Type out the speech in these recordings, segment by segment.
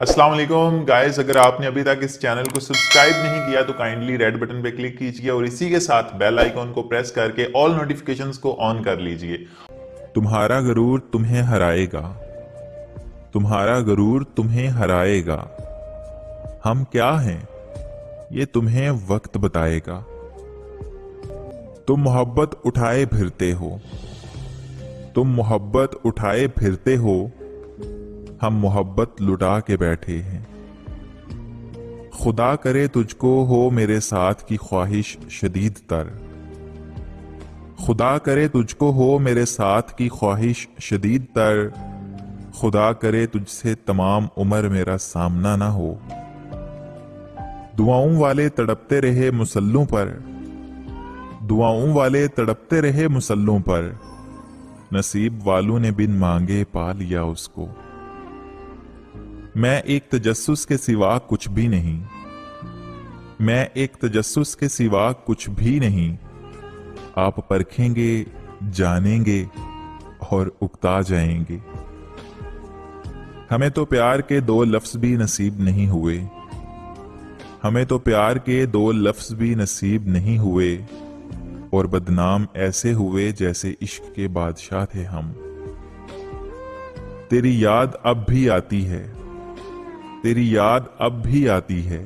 अस्सलाम वालेकुम गाइस, अगर आपने अभी तक इस चैनल को सब्सक्राइब नहीं किया तो काइंडली रेड बटन पे क्लिक कीजिए और इसी के साथ बेल आइकॉन को प्रेस करके ऑल नोटिफिकेशंस को ऑन कर लीजिए। तुम्हारा गरूर तुम्हें हराएगा, तुम्हारा गरूर तुम्हें हराएगा। हम क्या हैं ये तुम्हें वक्त बताएगा। तुम मोहब्बत उठाए फिरते हो, तुम मोहब्बत उठाए फिरते हो, हम मोहब्बत लुटा के बैठे हैं। खुदा करे तुझको हो मेरे साथ की ख्वाहिश शदीद तर, खुदा करे तुझको हो मेरे साथ की ख्वाहिश शदीद तर, खुदा करे तुझसे तमाम उम्र मेरा सामना ना हो। दुआओं वाले तड़पते रहे मुसल्लों पर, दुआओं वाले तड़पते रहे मुसल्लों पर, नसीब वालों ने बिन मांगे पा लिया उसको। मैं एक तजस्सुस के सिवा कुछ भी नहीं, मैं एक तजस्सुस के सिवा कुछ भी नहीं। आप परखेंगे, जानेंगे और उकता जाएंगे। हमें तो प्यार के दो लफ्ज भी नसीब नहीं हुए, हमें तो प्यार के दो लफ्ज भी नसीब नहीं हुए, और बदनाम ऐसे हुए जैसे इश्क के बादशाह थे हम। तेरी याद अब भी आती है, तेरी याद अब भी आती है,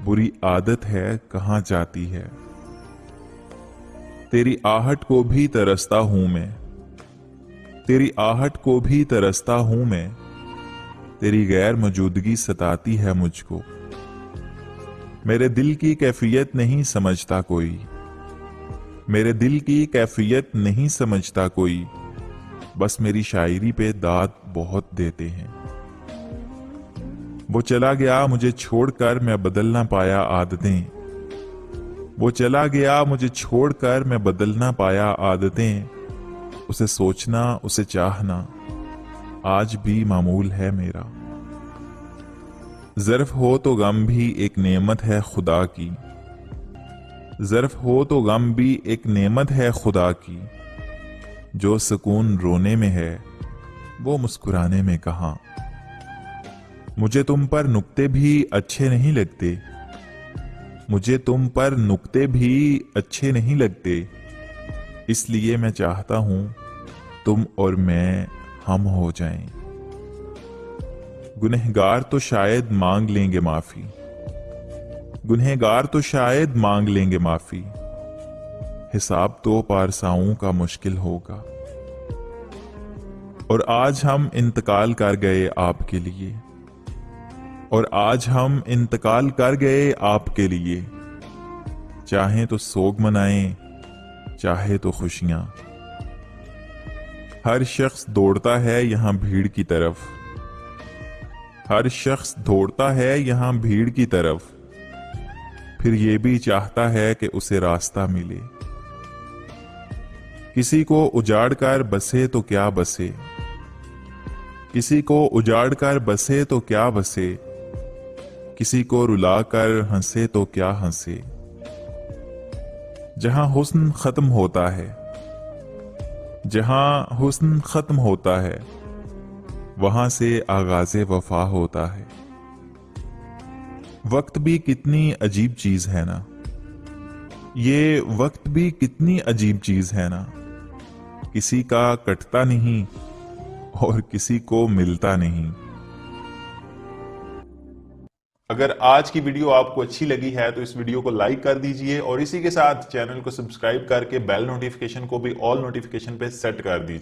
बुरी आदत है कहाँ जाती है। तेरी आहट को भी तरसता हूं मैं, तेरी आहट को भी तरसता हूं मैं, तेरी गैर मौजूदगी सताती है मुझको। मेरे दिल की कैफियत नहीं समझता कोई, मेरे दिल की कैफियत नहीं समझता कोई, बस मेरी शायरी पे दाद बहुत देते हैं। वो चला गया मुझे छोड़कर मैं बदल ना पाया आदतें, वो चला गया मुझे छोड़कर मैं बदल ना पाया आदतें। उसे सोचना उसे चाहना आज भी मामूल है मेरा। ज़र्फ हो तो गम भी एक नेमत है खुदा की, ज़र्फ हो तो गम भी एक नेमत है खुदा की। जो सुकून रोने में है वो मुस्कुराने में कहाँ। मुझे तुम पर नुक्ते भी अच्छे नहीं लगते, मुझे तुम पर नुक्ते भी अच्छे नहीं लगते, इसलिए मैं चाहता हूं तुम और मैं हम हो जाएं। गुनहगार तो शायद मांग लेंगे माफी, गुनहगार तो शायद मांग लेंगे माफी, हिसाब तो पारसाओं का मुश्किल होगा। और आज हम इंतकाल कर गए आपके लिए, और आज हम इंतकाल कर गए आपके लिए। चाहे तो सोग मनाएं, चाहे तो खुशियां। हर शख्स दौड़ता है यहां भीड़ की तरफ, हर शख्स दौड़ता है यहां भीड़ की तरफ, फिर ये भी चाहता है कि उसे रास्ता मिले। किसी को उजाड़ कर बसे तो क्या बसे, किसी को उजाड़ कर बसे तो क्या बसे, किसी को रुलाकर हंसे तो क्या हंसे। जहां हुस्न खत्म होता है, जहां हुस्न खत्म होता है, वहां से आगाज़े वफा होता है। वक्त भी कितनी अजीब चीज है ना, ये वक्त भी कितनी अजीब चीज है ना। किसी का कटता नहीं और किसी को मिलता नहीं। अगर आज की वीडियो आपको अच्छी लगी है तो इस वीडियो को लाइक कर दीजिए और इसी के साथ चैनल को सब्सक्राइब करके बेल नोटिफिकेशन को भी ऑल नोटिफिकेशन पे सेट कर दीजिए।